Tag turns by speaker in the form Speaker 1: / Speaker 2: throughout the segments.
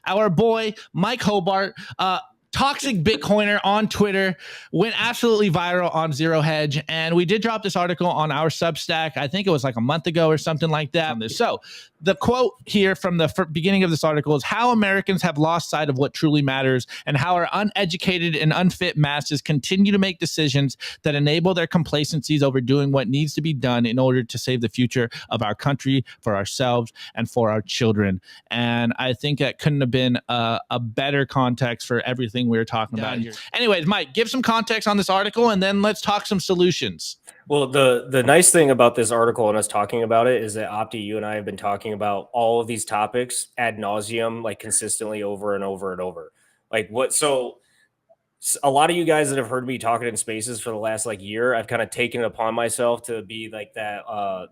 Speaker 1: our boy Mike Hobart, toxic Bitcoiner on Twitter, went absolutely viral on Zero Hedge. And we did drop this article on our Substack. I think it was like a month ago or something like that. So the quote here from the beginning of this article is how Americans have lost sight of what truly matters and how our uneducated and unfit masses continue to make decisions that enable their complacencies over doing what needs to be done in order to save the future of our country, for ourselves, and for our children. And I think that couldn't have been a better context for everything we were talking about here. Anyways, Mike, give some context on this article and then let's talk some solutions.
Speaker 2: Well, the nice thing about this article and us talking about it is that Opti, you and I have been talking about all of these topics ad nauseum, like consistently over and over and over. Like what? So a lot of you guys that have heard me talking in spaces for the last like year, I've kind of taken it upon myself to be like that,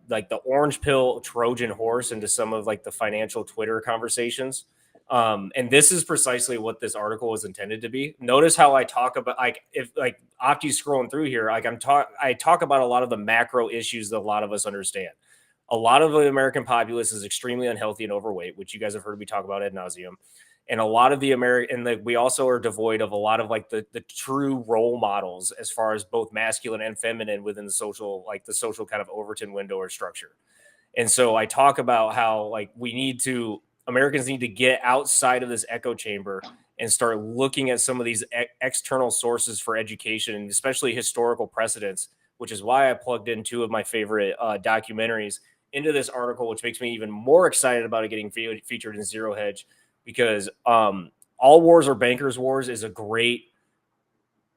Speaker 2: like the orange pill Trojan horse into some of like the financial Twitter conversations. And this is precisely what this article was intended to be. Notice how I talk about, like, if like Opti's scrolling through here, like I talk about a lot of the macro issues that a lot of us understand. A lot of the American populace is extremely unhealthy and overweight, which you guys have heard me talk about ad nauseum. And a lot of the we also are devoid of a lot of like the true role models as far as both masculine and feminine within the social kind of Overton window or structure. And so I talk about how like Americans need to get outside of this echo chamber and start looking at some of these external sources for education, and especially historical precedents, which is why I plugged in two of my favorite documentaries into this article, which makes me even more excited about it getting featured in Zero Hedge, because All Wars Are Bankers' Wars is a great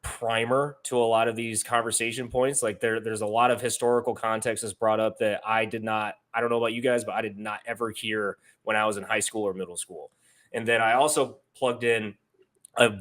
Speaker 2: primer to a lot of these conversation points. Like there's a lot of historical context that's brought up that I don't know about you guys, but I did not ever hear when I was in high school or middle school. And then I also plugged in a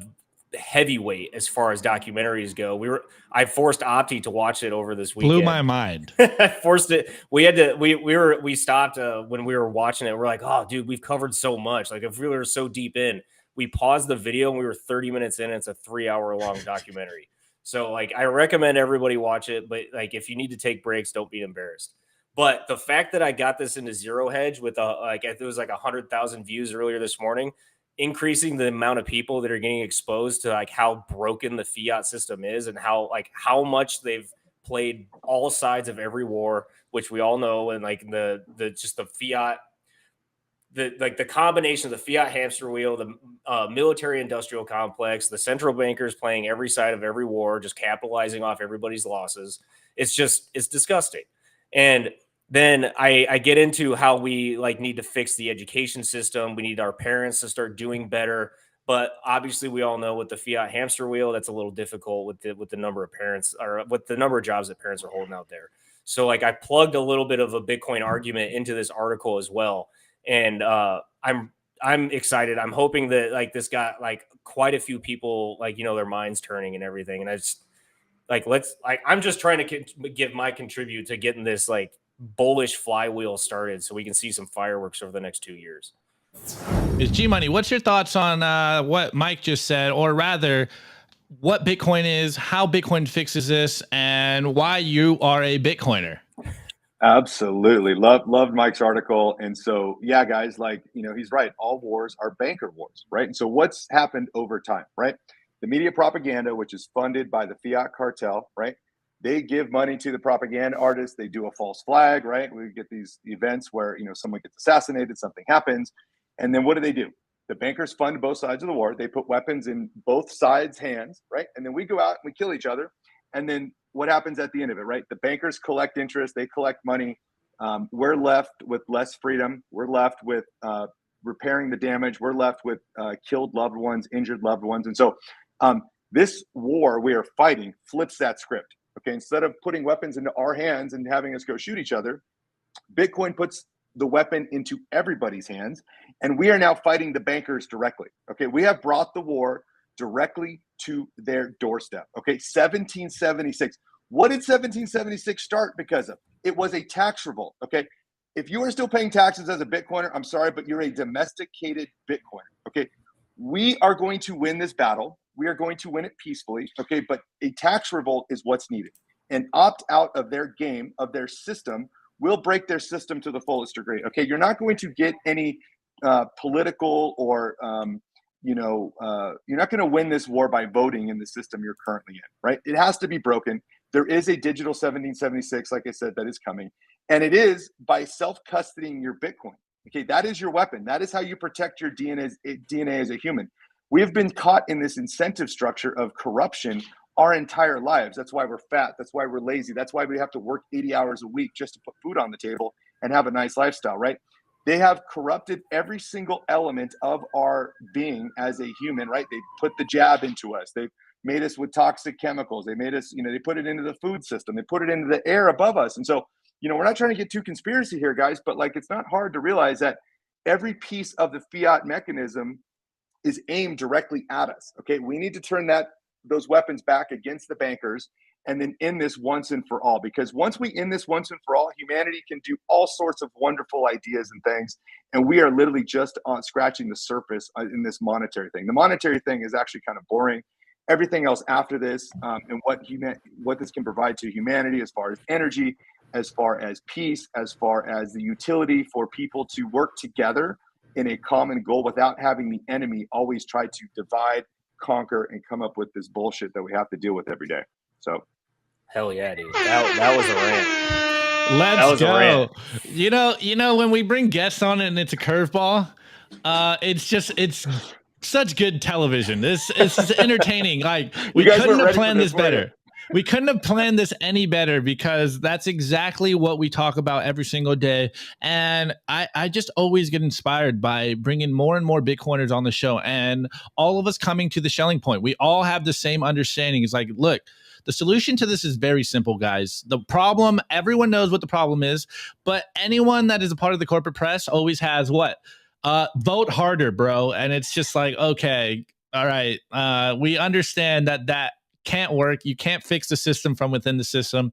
Speaker 2: heavyweight as far as documentaries go. I forced Opti to watch it over this weekend.
Speaker 1: Blew my mind.
Speaker 2: I forced it. We stopped when we were watching it. We're like, oh dude, we've covered so much. Like if we were so deep in, we paused the video and we were 30 minutes in. It's a 3-hour long documentary. So like, I recommend everybody watch it, but like, if you need to take breaks, don't be embarrassed. But the fact that I got this into Zero Hedge with it was like 100,000 views earlier this morning, increasing the amount of people that are getting exposed to like how broken the fiat system is and how much they've played all sides of every war, which we all know. And like the fiat, the combination of the fiat hamster wheel, the military industrial complex, the central bankers playing every side of every war, just capitalizing off everybody's losses. It's disgusting. And then I get into how we like need to fix the education system. We need our parents to start doing better. But obviously we all know with the fiat hamster wheel, that's a little difficult with the number of parents, or with the number of jobs that parents are holding out there. So like I plugged a little bit of a Bitcoin argument into this article as well. And I'm excited. I'm hoping that like this got like quite a few people, like, you know, their minds turning and everything. And I just I'm just trying to give my contribute to getting this like bullish flywheel started so we can see some fireworks over the next 2 years.
Speaker 1: G Money, what's your thoughts on what Mike just said, or rather what Bitcoin is, how Bitcoin fixes this, and why you are a Bitcoiner?
Speaker 3: Absolutely. Loved Mike's article. And so, yeah, guys, like, you know, he's right. All wars are banker wars, right? And so what's happened over time, right? The media propaganda, which is funded by the fiat cartel, right? They give money to the propaganda artists. They do a false flag, right? We get these events where, you know, someone gets assassinated, something happens. And then what do? The bankers fund both sides of the war. They put weapons in both sides' hands, right? And then we go out and we kill each other. And then what happens at the end of it, right? The bankers collect interest. They collect money. We're left with less freedom. We're left with repairing the damage. We're left with killed loved ones, injured loved ones. And so this war we are fighting flips that script. Okay, instead of putting weapons into our hands and having us go shoot each other, Bitcoin puts the weapon into everybody's hands, and we are now fighting the bankers directly. Okay, we have brought the war directly to their doorstep. Okay, 1776. What did 1776 start because of? It was a tax revolt. Okay, if you are still paying taxes as a Bitcoiner, I'm sorry, but you're a domesticated Bitcoiner. Okay, we are going to win this battle. We are going to win it peacefully. Okay, but a tax revolt is what's needed. And opt out of their game, of their system, will break their system to the fullest degree. Okay, you're not going to get any political or you're not going to win this war by voting in the system you're currently in, right? It has to be broken. There is a digital 1776, like I said, that is coming. And it is by self-custodying your Bitcoin. Okay, that is your weapon. That is how you protect your DNA as a human. We have been caught in this incentive structure of corruption our entire lives. That's why we're fat. That's why we're lazy. That's why we have to work 80 hours a week just to put food on the table and have a nice lifestyle, right? They have corrupted every single element of our being as a human, right? They put the jab into us. They've made us with toxic chemicals. They made us, they put it into the food system. They put it into the air above us. And so, we're not trying to get too conspiracy here, guys, but like, it's not hard to realize that every piece of the fiat mechanism is aimed directly at us. Okay. We need to turn those weapons back against the bankers and then end this once and for all. Because once we end this once and for all, humanity can do all sorts of wonderful ideas and things. And we are literally just on scratching the surface in this monetary thing. The monetary thing is actually kind of boring. Everything else after this and what this can provide to humanity as far as energy, as far as peace, as far as the utility for people to work together in a common goal without having the enemy always try to divide, conquer, and come up with this bullshit that we have to deal with every day. So,
Speaker 2: hell yeah, dude. That was a rant.
Speaker 1: Let's go. You know, when we bring guests on and it's a curveball, it's such good television. This is entertaining. Like, we couldn't have planned this better. We couldn't have planned this any better, because that's exactly what we talk about every single day. And I just always get inspired by bringing more and more Bitcoiners on the show, and all of us coming to the Schelling point. We all have the same understanding. It's like, look, the solution to this is very simple, guys. The problem, everyone knows what the problem is, but anyone that is a part of the corporate press always has what? Vote harder, bro. And it's just like, okay, all right. We understand that can't work. You can't fix the system from within the system.